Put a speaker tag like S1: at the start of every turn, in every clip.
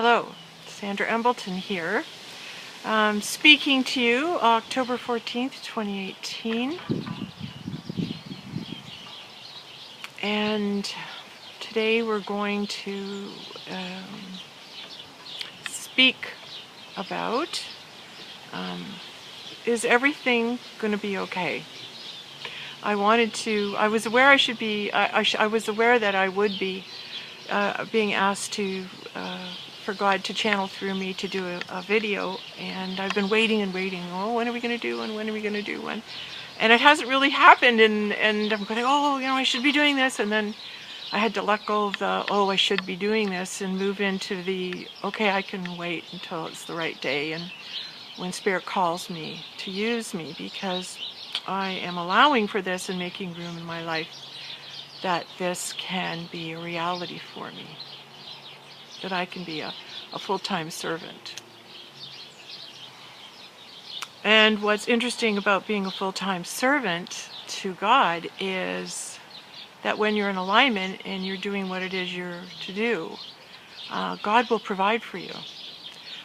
S1: Hello, Sandra Embleton here. Speaking to you October 14th, 2018. And today we're going to speak about is everything going to be okay? I was aware I was aware that I would be being asked to for God to channel through me to do a video, and I've been waiting and waiting. Oh, when are we going to do one? When are we going to do one? And it hasn't really happened, and I'm going, oh, I should be doing this, and then I had to let go of the, oh, I should be doing this, and move into the, okay, I can wait until it's the right day, and when Spirit calls me to use me, because I am allowing for this and making room in my life that this can be a reality for me, that I can be a full-time servant. And what's interesting about being a full-time servant to God is that when you're in alignment and you're doing what it is you're to do, God will provide for you.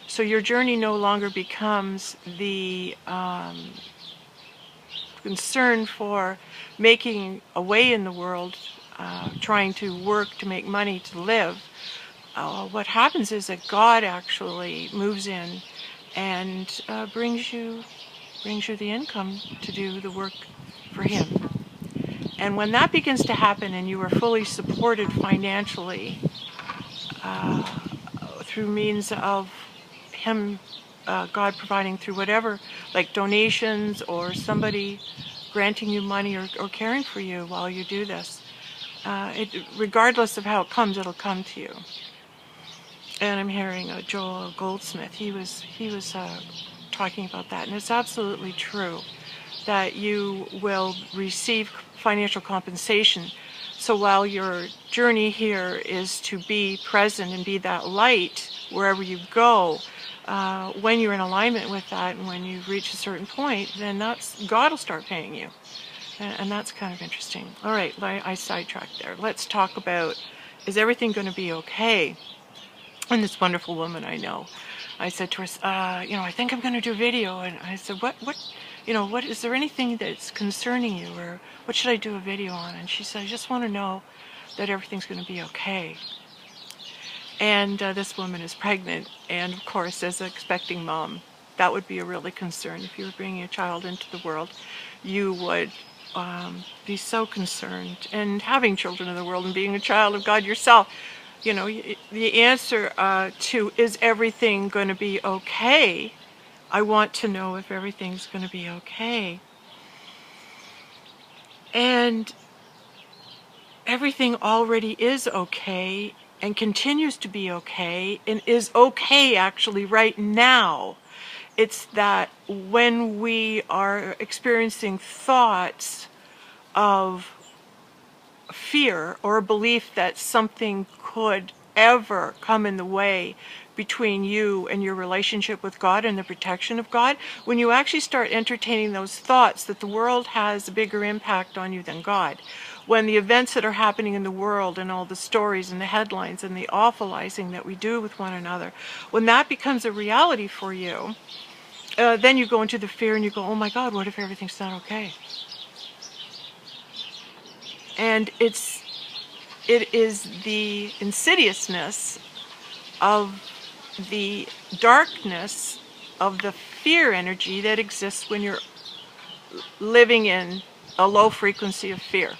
S1: So your journey no longer becomes the concern for making a way in the world, trying to work to make money to live. What happens is that God actually moves in and brings you the income to do the work for Him. And when that begins to happen and you are fully supported financially through means of Him, God providing through whatever, like donations or somebody granting you money or caring for you while you do this, regardless of how it comes, it'll come to you. And I'm hearing Joel Goldsmith, he was talking about that, and it's absolutely true that you will receive financial compensation. So while your journey here is to be present and be that light wherever you go, when you're in alignment with that and when you reach a certain point, then God will start paying you. And that's kind of interesting. All right, I sidetracked there. Let's talk about, is everything going to be okay? And this wonderful woman I know, I said to her, I think I'm going to do a video. And I said, what, is there anything that's concerning you, or what should I do a video on? And she said, I just want to know that everything's going to be okay. And this woman is pregnant, and of course, as an expecting mom, that would be a really concern. If you were bringing a child into the world, you would be so concerned. And having children in the world and being a child of God yourself, the answer to is everything going to be okay? I want to know if everything's going to be okay. And everything already is okay and continues to be okay and is okay actually right now. It's that when we are experiencing thoughts of fear or a belief that something could ever come in the way between you and your relationship with God and the protection of God, when you actually start entertaining those thoughts that the world has a bigger impact on you than God, when the events that are happening in the world and all the stories and the headlines and the awfulizing that we do with one another, when that becomes a reality for you, then you go into the fear and you go, oh my God, what if everything's not okay? And it is the insidiousness of the darkness of the fear energy that exists when you're living in a low frequency of fear.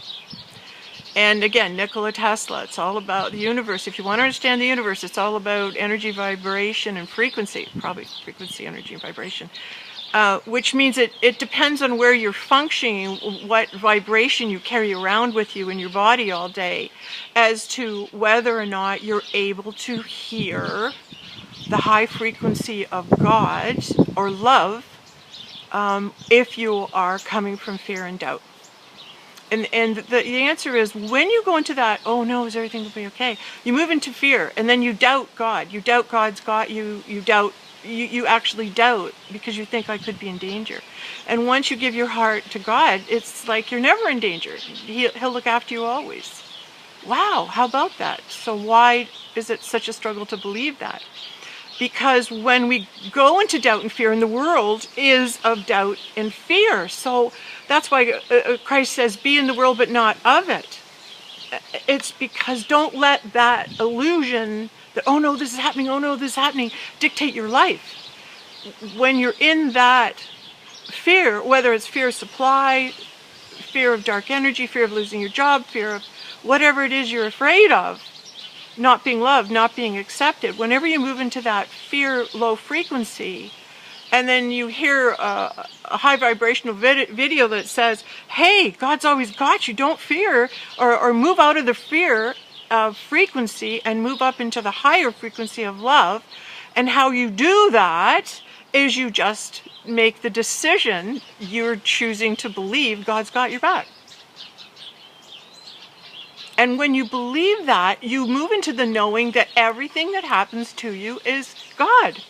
S1: And again, Nikola Tesla, it's all about the universe. If you want to understand the universe, it's all about energy, vibration, and frequency. Probably frequency, energy, and vibration. Which means it depends on where you're functioning, what vibration you carry around with you in your body all day, as to whether or not you're able to hear the high frequency of God or love, if you are coming from fear and doubt. And the answer is, when you go into that, oh no, is everything going to be okay? You move into fear, and then you doubt God. You doubt God's God. You actually doubt because you think I could be in danger. And once you give your heart to God, it's like you're never in danger. He'll look after you always. Wow, how about that? So why is it such a struggle to believe that? Because when we go into doubt and fear, and the world is of doubt and fear. So that's why Christ says, be in the world, but not of it. It's because don't let that illusion that, oh no, this is happening, oh no, this is happening, dictate your life. When you're in that fear, whether it's fear of supply, fear of dark energy, fear of losing your job, fear of whatever it is you're afraid of, not being loved, not being accepted, whenever you move into that fear low frequency, and then you hear a high vibrational video that says, hey, God's always got you, don't fear, or move out of the fear of frequency and move up into the higher frequency of love. And how you do that is you just make the decision, you're choosing to believe God's got your back. And when you believe that, you move into the knowing that everything that happens to you is God.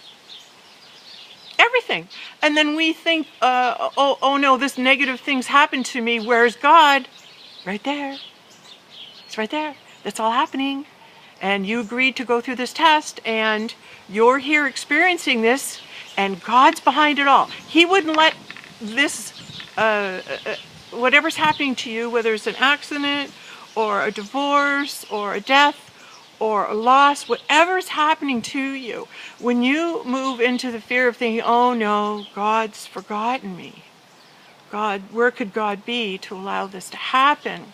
S1: Everything. And then we think, oh no, this negative thing's happened to me. Where's God? Right there. It's right there. That's all happening. And you agreed to go through this test, and you're here experiencing this, and God's behind it all. He wouldn't let this, whatever's happening to you, whether it's an accident, or a divorce, or a death, or a loss, whatever's happening to you, when you move into the fear of thinking, oh no, God's forgotten me. God, where could God be to allow this to happen?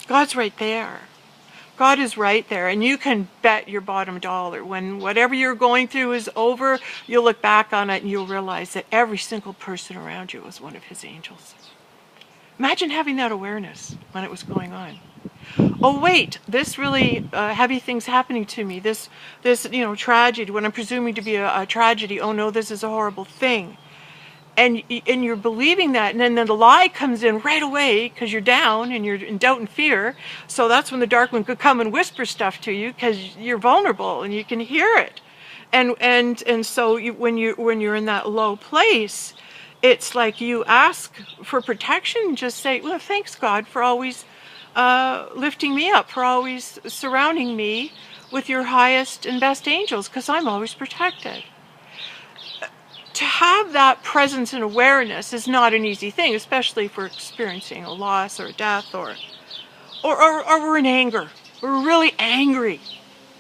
S1: God's right there. God is right there, and you can bet your bottom dollar. When whatever you're going through is over, you'll look back on it and you'll realize that every single person around you was one of his angels. Imagine having that awareness when it was going on. Oh wait, this really heavy thing's happening to me. This tragedy, what I'm presuming to be a tragedy. Oh no, this is a horrible thing. And you're believing that, and then the lie comes in right away because you're down and you're in doubt and fear. So that's when the dark one could come and whisper stuff to you because you're vulnerable and you can hear it. And so when you're in that low place, it's like you ask for protection. Just say, well, thanks God for always lifting me up, for always surrounding me with your highest and best angels, because I'm always protected. To have that presence and awareness is not an easy thing, especially if we're experiencing a loss or a death, or we're in anger. We're really angry.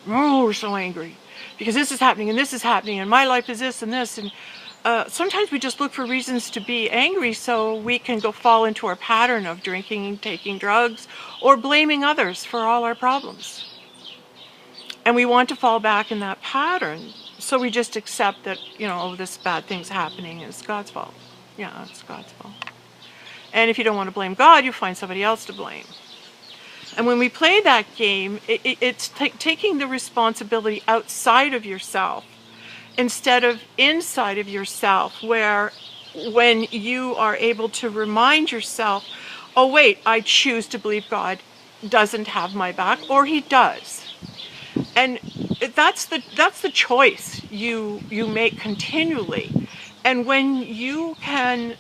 S1: Oh, we're so angry because this is happening and this is happening and my life is this and this. And sometimes we just look for reasons to be angry so we can go fall into our pattern of drinking, taking drugs, or blaming others for all our problems. And we want to fall back in that pattern. So we just accept that, oh, this bad thing's happening, it's God's fault. Yeah, it's God's fault. And if you don't want to blame God, you find somebody else to blame. And when we play that game, it's taking the responsibility outside of yourself instead of inside of yourself, where when you are able to remind yourself, oh wait, I choose to believe God doesn't have my back, or he does. And that's the choice you make continually. And when you can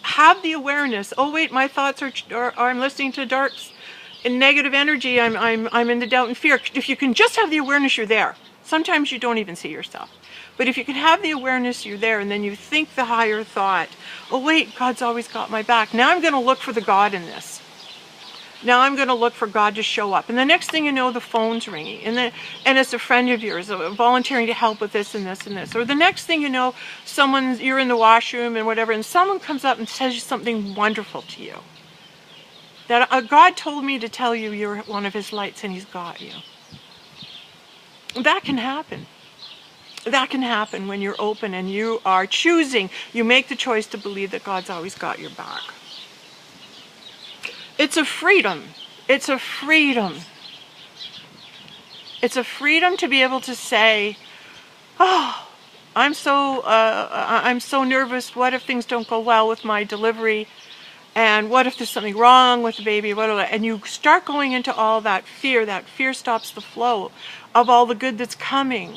S1: have the awareness, oh wait, my thoughts are I'm listening to dark and negative energy, I'm in the doubt and fear. If you can just have the awareness, you're there. Sometimes you don't even see yourself. But if you can have the awareness, you're there, and then you think the higher thought, oh wait, God's always got my back. Now I'm going to look for the God in this. Now I'm going to look for God to show up. And the next thing you know, the phone's ringing. And it's a friend of yours volunteering to help with this and this and this. Or the next thing you know, you're in the washroom and whatever, and someone comes up and says something wonderful to you. That God told me to tell you you're one of his lights and he's got you. That can happen. That can happen when you're open and you are choosing. You make the choice to believe that God's always got your back. It's a freedom. It's a freedom. It's a freedom to be able to say, oh, I'm so nervous. What if things don't go well with my delivery? And what if there's something wrong with the baby? And you start going into all that fear. That fear stops the flow of all the good that's coming.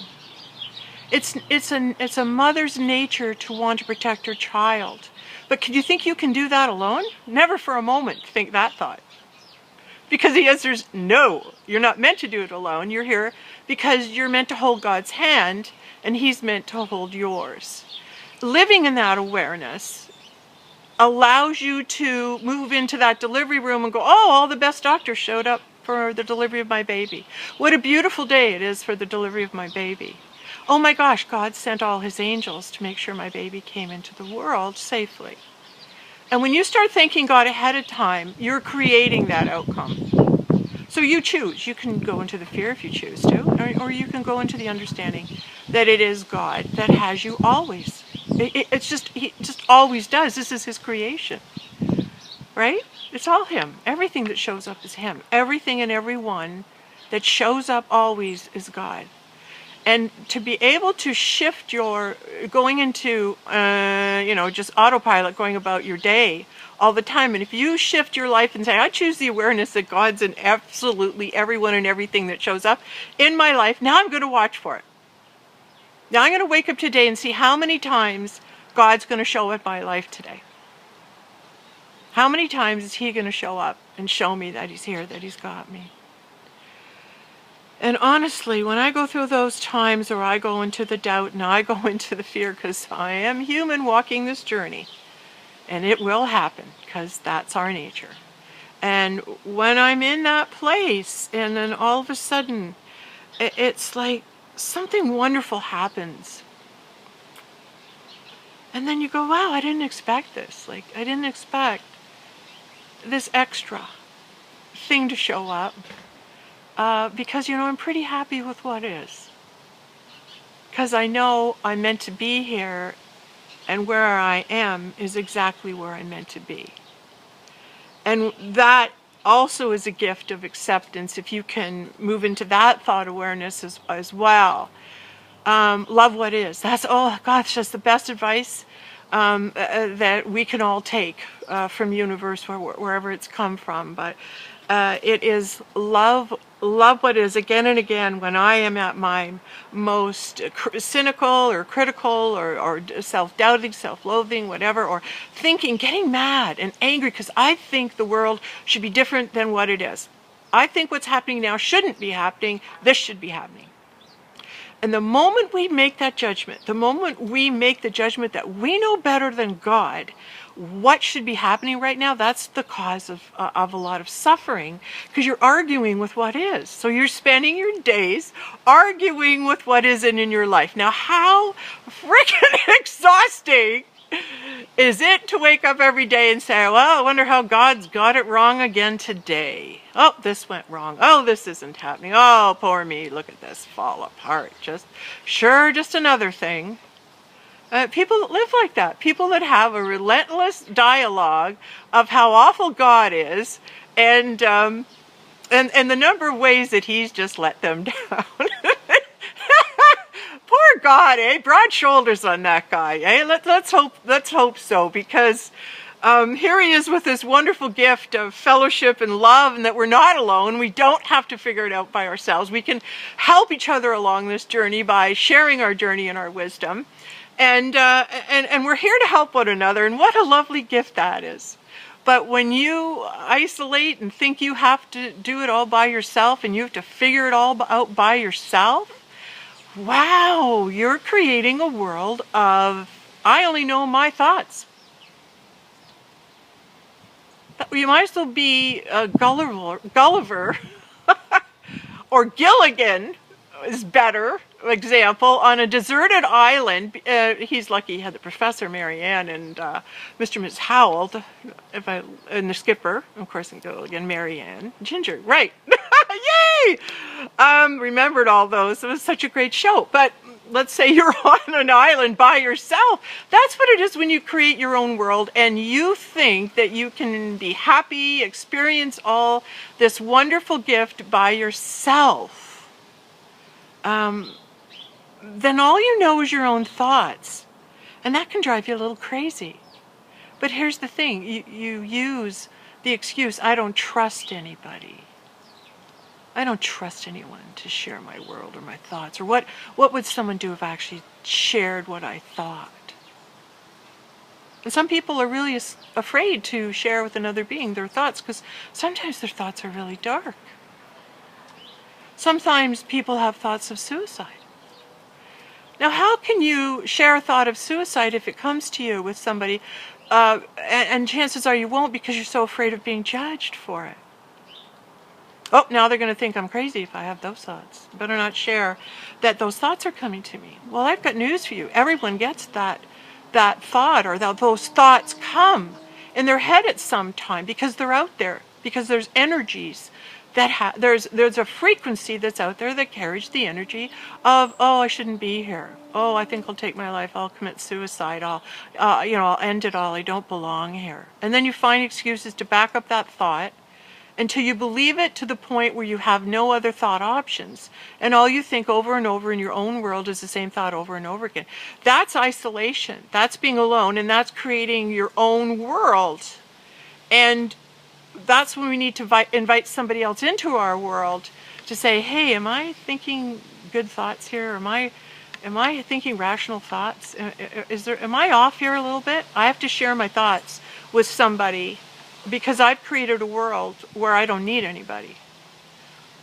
S1: It's a mother's nature to want to protect her child. But can you think you can do that alone? Never for a moment think that thought. because the answer is no. You're not meant to do it alone. You're here because you're meant to hold God's hand, and He's meant to hold yours. Living in that awareness allows you to move into that delivery room and go, oh, all the best doctors showed up for the delivery of my baby. What a beautiful day it is for the delivery of my baby. Oh my gosh, God sent all His angels to make sure my baby came into the world safely. And when you start thanking God ahead of time, you're creating that outcome. So you choose. You can go into the fear if you choose to, or you can go into the understanding that it is God that has you always. It's just, He just always does. This is His creation, right? It's all Him. Everything that shows up is Him. Everything and everyone that shows up always is God. And to be able to shift your, going into, just autopilot, going about your day all the time. And if you shift your life and say, I choose the awareness that God's in absolutely everyone and everything that shows up in my life, now I'm going to watch for it. Now I'm going to wake up today and see how many times God's going to show up in my life today. How many times is He going to show up and show me that He's here, that He's got me? And honestly, when I go through those times where I go into the doubt and I go into the fear, because I am human walking this journey, and it will happen, because that's our nature. And when I'm in that place, and then all of a sudden, it's like something wonderful happens. And then you go, wow, I didn't expect this. Like, I didn't expect this extra thing to show up. Because, I'm pretty happy with what is. Because I know I'm meant to be here, and where I am is exactly where I'm meant to be. And that also is a gift of acceptance, if you can move into that thought awareness as well. Love what is. That's, oh gosh, that's the best advice that we can all take from universe, wherever it's come from. But it is love what is. Again and again, when I am at my most cynical or critical or self-doubting, self-loathing, whatever, or thinking, getting mad and angry because I think the world should be different than what it is. I think what's happening now shouldn't be happening. This should be happening. And the moment we make that judgment, the moment we make the judgment that we know better than God what should be happening right now, that's the cause of a lot of suffering, because you're arguing with what is. So you're spending your days arguing with what isn't in your life. Now, how freaking exhausting is it to wake up every day and say, well, I wonder how God's got it wrong again today. Oh, this went wrong. Oh, this isn't happening. Oh, poor me. Look at this fall apart. Just another thing. People that live like that. People that have a relentless dialogue of how awful God is, and the number of ways that He's just let them down. Poor God, eh? Broad shoulders on that guy, eh? Let's hope so, because here he is with this wonderful gift of fellowship and love, and that we're not alone. We don't have to figure it out by ourselves. We can help each other along this journey by sharing our journey and our wisdom, and we're here to help one another. And what a lovely gift that is. But when you isolate and think you have to do it all by yourself, and you have to figure it all out by yourself, wow, you're creating a world of, I only know my thoughts. You might as well be a Gulliver or Gilligan is better example, on a deserted island. He's lucky he had the Professor, Marianne, and Mr. and Mrs. Howell, and the skipper, of course, and Gilligan, Marianne, Ginger, right. Yay! Remembered all those. It was such a great show. But let's say you're on an island by yourself. That's what it is when you create your own world and you think that you can be happy, experience all this wonderful gift by yourself. Then all you know is your own thoughts. And that can drive you a little crazy. But here's the thing. You use the excuse, I don't trust anybody. I don't trust anyone to share my world or my thoughts. Or what would someone do if I actually shared what I thought? And some people are really afraid to share with another being their thoughts because sometimes their thoughts are really dark. Sometimes people have thoughts of suicide. Now, how can you share a thought of suicide if it comes to you with somebody, and chances are you won't because you're so afraid of being judged for it? Oh, now they're going to think I'm crazy if I have those thoughts. Better not share that those thoughts are coming to me. Well, I've got news for you. Everyone gets that thought, or those thoughts come in their head at some time because they're out there, because there's energies that there's a frequency that's out there that carries the energy of, oh, I shouldn't be here. Oh, I think I'll take my life. I'll commit suicide. I'll end it all. I don't belong here. And then you find excuses to back up that thought until you believe it to the point where you have no other thought options. And all you think over and over in your own world is the same thought over and over again. That's isolation. That's being alone, and that's creating your own world. And that's when we need to invite somebody else into our world to say, hey, am I thinking good thoughts here? Am I thinking rational thoughts? Am I off here a little bit? I have to share my thoughts with somebody because I've created a world where I don't need anybody.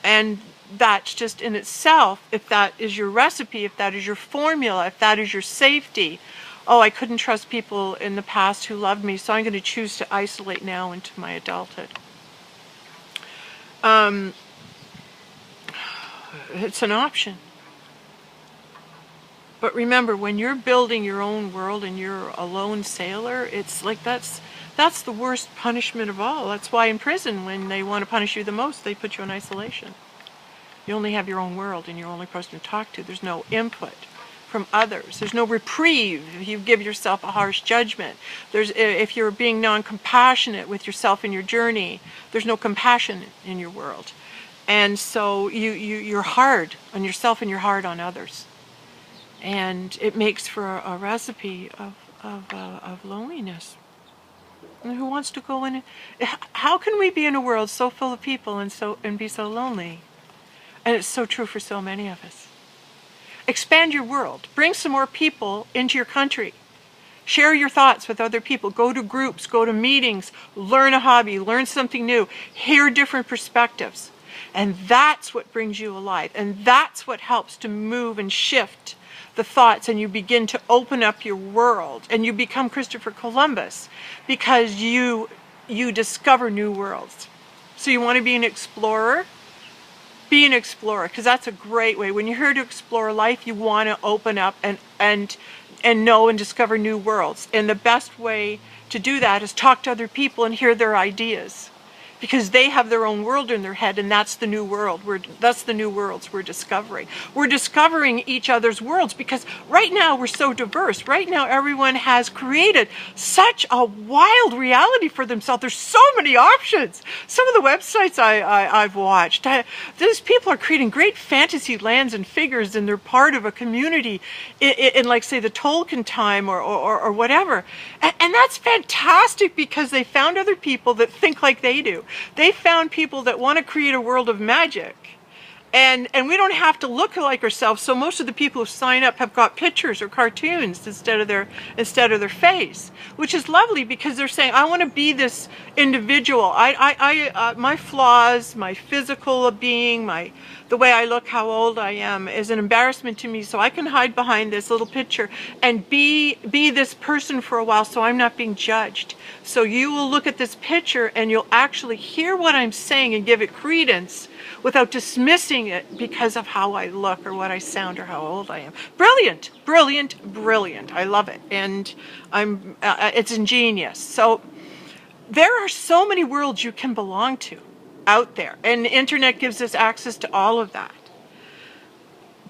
S1: And that's just in itself, if that is your recipe, if that is your formula, if that is your safety, oh, I couldn't trust people in the past who loved me, so I'm going to choose to isolate now into my adulthood. It's an option. But remember, when you're building your own world and you're a lone sailor, it's like that's the worst punishment of all. That's why in prison, when they want to punish you the most, they put you in isolation. You only have your own world and you're the only person to talk to. There's no input from others. There's no reprieve if you give yourself a harsh judgment. If you're being non-compassionate with yourself in your journey, there's no compassion in your world. And so you're hard on yourself and you're hard on others. And it makes for a recipe of loneliness. And who wants to go in? How can we be in a world so full of people and be so lonely? And it's so true for so many of us. Expand your world. Bring some more people into your country. Share your thoughts with other people. Go to groups, go to meetings, learn a hobby, learn something new, hear different perspectives. And that's what brings you alive. And that's what helps to move and shift the thoughts, and you begin to open up your world, and you become Christopher Columbus because you discover new worlds. So you want to be an explorer? Be an explorer, because that's a great way. When you're here to explore life, you want to open up and know and discover new worlds. And the best way to do that is talk to other people and hear their ideas, because they have their own world in their head, and that's the new world. That's the new worlds we're discovering. We're discovering each other's worlds because right now we're so diverse. Right now everyone has created such a wild reality for themselves. There's so many options. Some of the websites I've watched, these people are creating great fantasy lands and figures, and they're part of a community in like, say, the Tolkien time or whatever. And that's fantastic because they found other people that think like they do. They found people that want to create a world of magic. And we don't have to look like ourselves. So most of the people who sign up have got pictures or cartoons instead of their face, which is lovely because they're saying, I want to be this individual. My flaws, my physical being, the way I look, how old I am, is an embarrassment to me. So I can hide behind this little picture and be this person for a while, so I'm not being judged. So you will look at this picture and you'll actually hear what I'm saying and give it credence without dismissing it because of how I look or what I sound or how old I am. Brilliant, brilliant, brilliant. I love it. And it's ingenious. So there are so many worlds you can belong to out there. And the internet gives us access to all of that.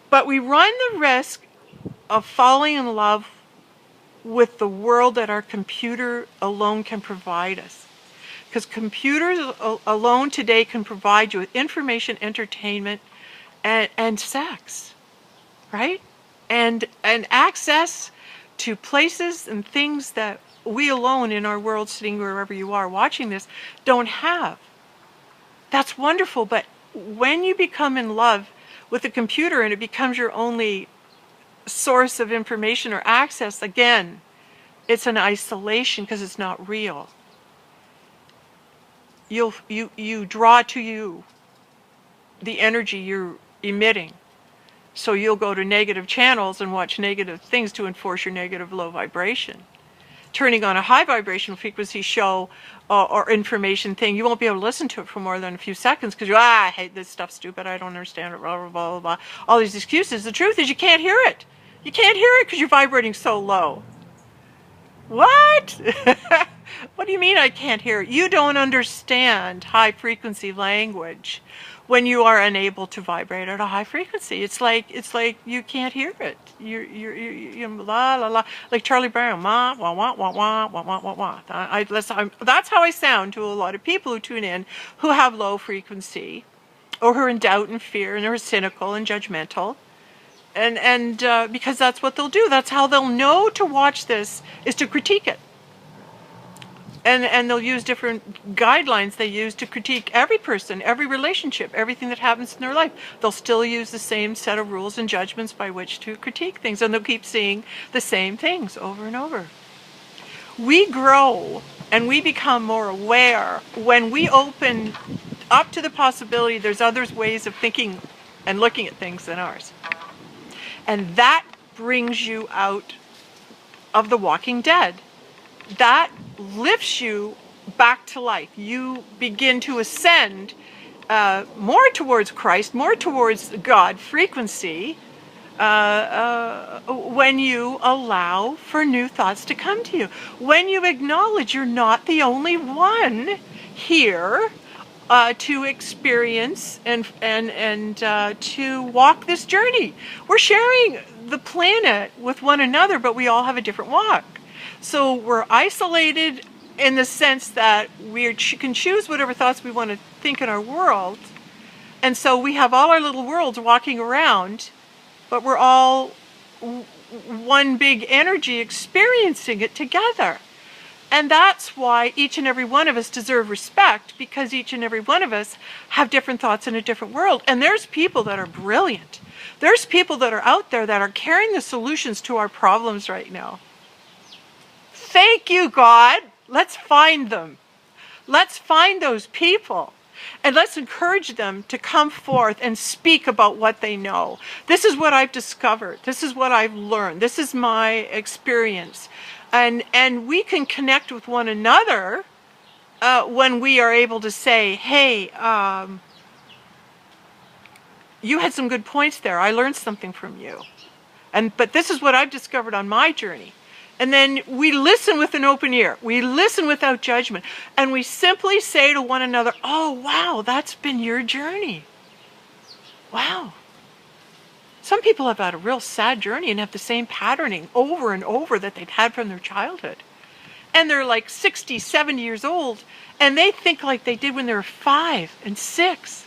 S1: But we run the risk of falling in love with the world that our computer alone can provide us. Because computers alone today can provide you with information, entertainment, and sex, right? And access to places and things that we alone in our world, sitting wherever you are watching this, don't have. That's wonderful, but when you become in love with a computer and it becomes your only source of information or access, again, It's an isolation because it's not real. You draw to you the energy you're emitting. So you'll go to negative channels and watch negative things to enforce your negative low vibration. Turning on a high vibrational frequency show or information thing, you won't be able to listen to it for more than a few seconds because I hate this stuff, stupid, I don't understand it, blah, blah, blah, blah, blah. All these excuses. The truth is you can't hear it. You can't hear it because you're vibrating so low. What? What do you mean I can't hear it? You don't understand high frequency language when you are unable to vibrate at a high frequency. It's like you can't hear it. You're la la la, like Charlie Brown, wah wah wah wah wah wah wah wah wah. That's how I sound to a lot of people who tune in who have low frequency, or who are in doubt and fear and are cynical and judgmental. And because that's what they'll do. That's how they'll know to watch this, is to critique it. And they'll use different guidelines they use to critique every person, every relationship, everything that happens in their life. They'll still use the same set of rules and judgments by which to critique things, and they'll keep seeing the same things over and over. We grow and we become more aware when we open up to the possibility there's other ways of thinking and looking at things than ours. And that brings you out of the walking dead. That lifts you back to life. You begin to ascend more towards Christ, more towards God frequency, when you allow for new thoughts to come to you. When you acknowledge you're not the only one here to experience and to walk this journey. We're sharing the planet with one another, but we all have a different walk. So we're isolated in the sense that we can choose whatever thoughts we want to think in our world. And so we have all our little worlds walking around, but we're all one big energy experiencing it together. And that's why each and every one of us deserve respect, because each and every one of us have different thoughts in a different world. And there's people that are brilliant. There's people that are out there that are carrying the solutions to our problems right now. Thank you, God. Let's find them. Let's find those people. And let's encourage them to come forth and speak about what they know. This is what I've discovered. This is what I've learned. This is my experience. And we can connect with one another when we are able to say, hey, you had some good points there. I learned something from you. But this is what I've discovered on my journey. And then we listen with an open ear. We listen without judgment. And we simply say to one another, oh, wow, that's been your journey. Wow. Some people have had a real sad journey and have the same patterning over and over that they've had from their childhood. And they're like 60, 70 years old, and they think like they did when they were 5 and 6.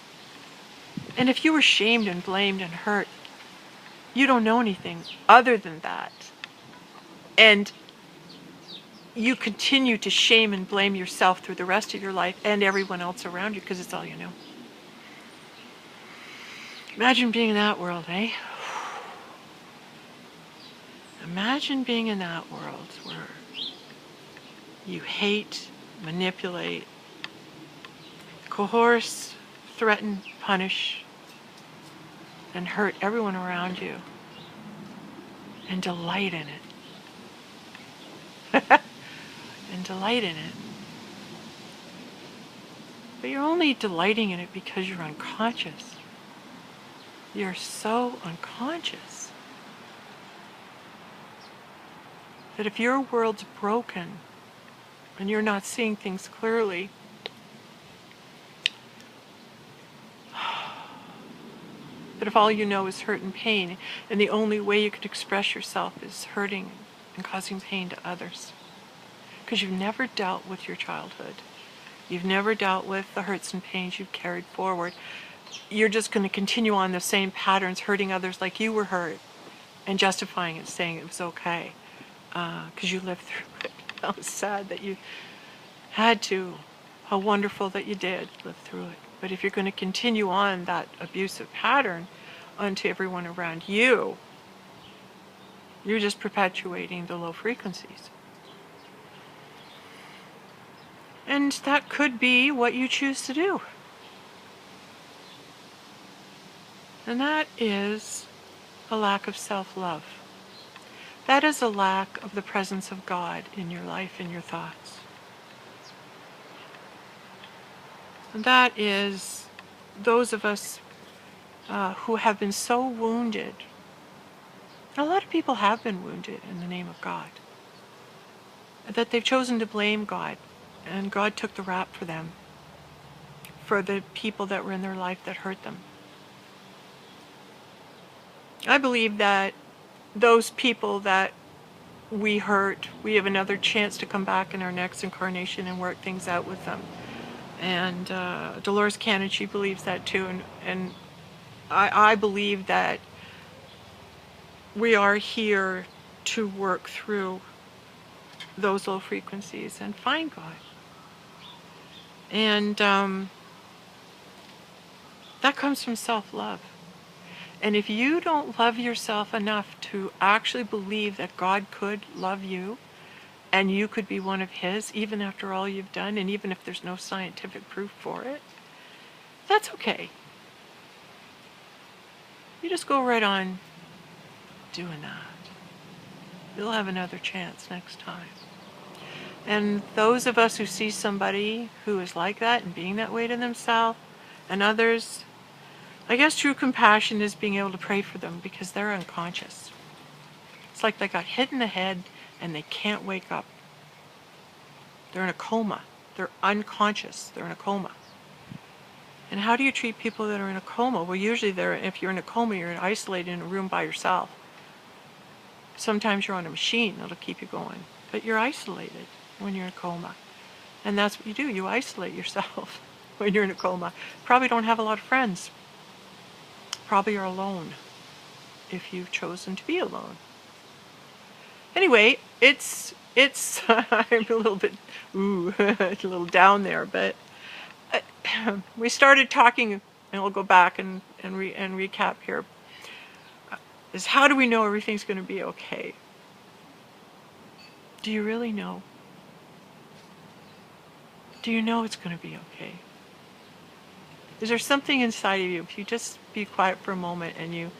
S1: And if you were shamed and blamed and hurt, you don't know anything other than that. And you continue to shame and blame yourself through the rest of your life and everyone else around you because it's all you know. Imagine being in that world, eh? Imagine being in that world where you hate, manipulate, coerce, threaten, punish, and hurt everyone around you, and delight in it. And delight in it. But you're only delighting in it because you're unconscious. You're so unconscious that if your world's broken and you're not seeing things clearly, that if all you know is hurt and pain, and the only way you could express yourself is hurting and causing pain to others, because you've never dealt with your childhood. You've never dealt with the hurts and pains you've carried forward. You're just going to continue on the same patterns, hurting others like you were hurt, and justifying it, saying it was okay, because you lived through it. How sad that you had to. How wonderful that you did live through it. But if you're going to continue on that abusive pattern onto everyone around you, you're just perpetuating the low frequencies. And that could be what you choose to do. And that is a lack of self-love. That is a lack of the presence of God in your life, in your thoughts. And that is those of us who have been so wounded. A lot of people have been wounded in the name of God. That they've chosen to blame God. And God took the rap for them. For the people that were in their life that hurt them. I believe that those people that we hurt, we have another chance to come back in our next incarnation and work things out with them. And Dolores Cannon, she believes that too. And I believe that we are here to work through those low frequencies and find God. And that comes from self-love. And if you don't love yourself enough to actually believe that God could love you and you could be one of His, even after all you've done, and even if there's no scientific proof for it, that's okay. You just go right on doing that. You'll have another chance next time. And those of us who see somebody who is like that and being that way to themselves and others, I guess true compassion is being able to pray for them because they're unconscious. It's like they got hit in the head and they can't wake up. They're in a coma. They're unconscious. They're in a coma. And how do you treat people that are in a coma? Well, usually if you're in a coma, you're isolated in a room by yourself. Sometimes you're on a machine that'll keep you going. But you're isolated when you're in a coma. And that's what you do. You isolate yourself when you're in a coma. Probably don't have a lot of friends. Probably are alone if you've chosen to be alone. Anyway, it's I'm a little bit a little down there, but we started talking, and we'll go back and recap here. Is how do we know everything's going to be okay? Do you really know? Do you know it's going to be okay? Is there something inside of you? If you just be quiet for a moment and you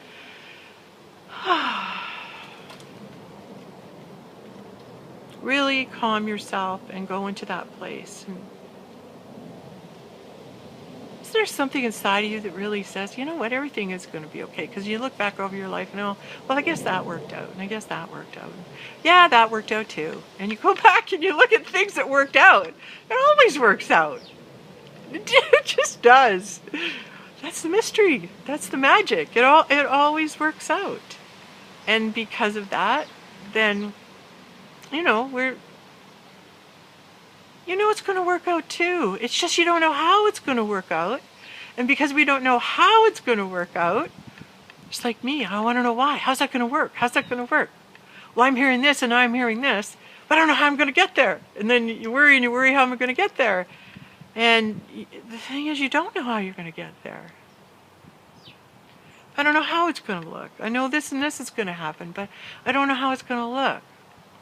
S1: really calm yourself and go into that place. And is there something inside of you that really says, you know what, everything is going to be okay? Because you look back over your life and well, I guess that worked out, and I guess that worked out. Yeah, that worked out too. And you go back and you look at things that worked out. It always works out. It just does. That's the mystery. That's the magic. It always works out. And because of that, then, it's going to work out too. It's just you don't know how it's going to work out. And because we don't know how it's going to work out, it's like me. I want to know why. How's that going to work? How's that going to work? Well, I'm hearing this and I'm hearing this, but I don't know how I'm going to get there. And then you worry how am I going to get there? And the thing is, you don't know how you're going to get there. I don't know how it's going to look. I know this and this is going to happen, but I don't know how it's going to look.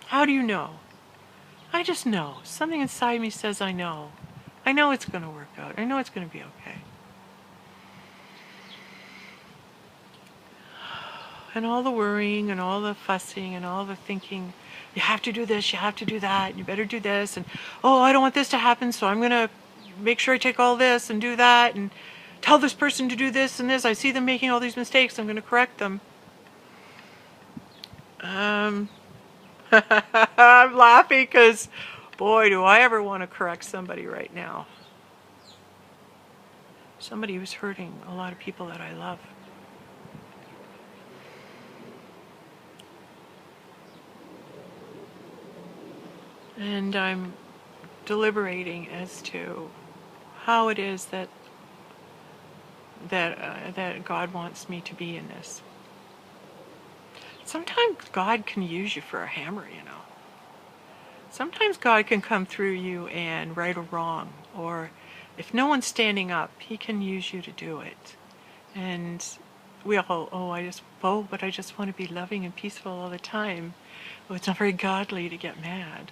S1: How do you know? I just know. Something inside me says I know. I know it's going to work out. I know it's going to be okay. And all the worrying and all the fussing and all the thinking, you have to do this, you have to do that, and you better do this, and I don't want this to happen, so I'm going to make sure I take all this and do that, and tell this person to do this and this. I see them making all these mistakes. I'm going to correct them. I'm laughing because, boy, do I ever want to correct somebody right now. Somebody who's hurting a lot of people that I love. And I'm deliberating as to how it is that God wants me to be in this. Sometimes God can use you for a hammer, Sometimes God can come through you and right a wrong, or if no one's standing up, He can use you to do it. And we all, but I just want to be loving and peaceful all the time. Oh, it's not very godly to get mad.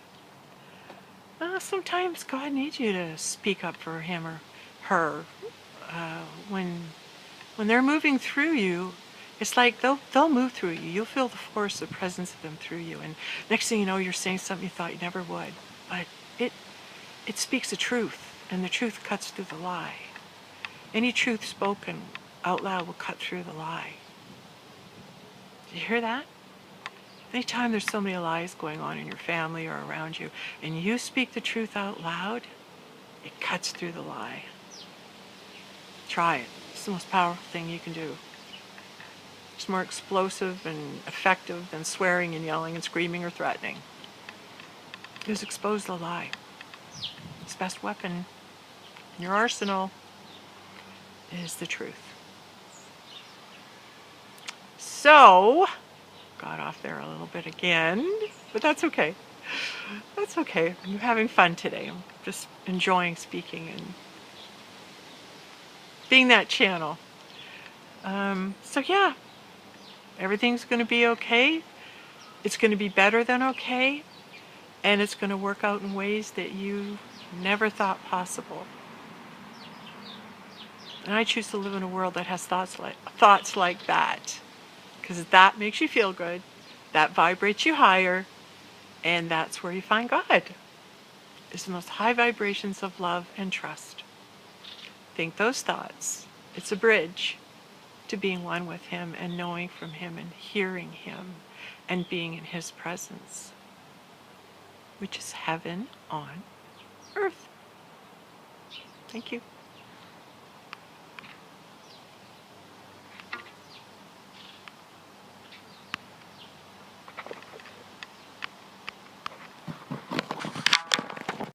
S1: Sometimes God needs you to speak up for him or her. Uh, when they're moving through you, it's like they'll move through you. You'll feel the force, the presence of them through you. And next thing you know, you're saying something you thought you never would. But it it speaks the truth, and the truth cuts through the lie. Any truth spoken out loud will cut through the lie. Do you hear that? Anytime there's so many lies going on in your family or around you, and you speak the truth out loud, it cuts through the lie. Try it. It's the most powerful thing you can do. It's more explosive and effective than swearing and yelling and screaming or threatening. Just expose the lie. Its best weapon in your arsenal is the truth. So, got off there a little bit again, but that's okay. That's okay. I'm having fun today. I'm just enjoying speaking and being that channel. So yeah, everything's going to be okay. It's going to be better than okay. And it's going to work out in ways that you never thought possible. And I choose to live in a world that has thoughts like that. Because that makes you feel good. That vibrates you higher. And that's where you find God. It's the most high vibrations of love and trust. Think those thoughts. It's a bridge to being one with him and knowing from him and hearing him and being in his presence, which is heaven on earth. Thank you.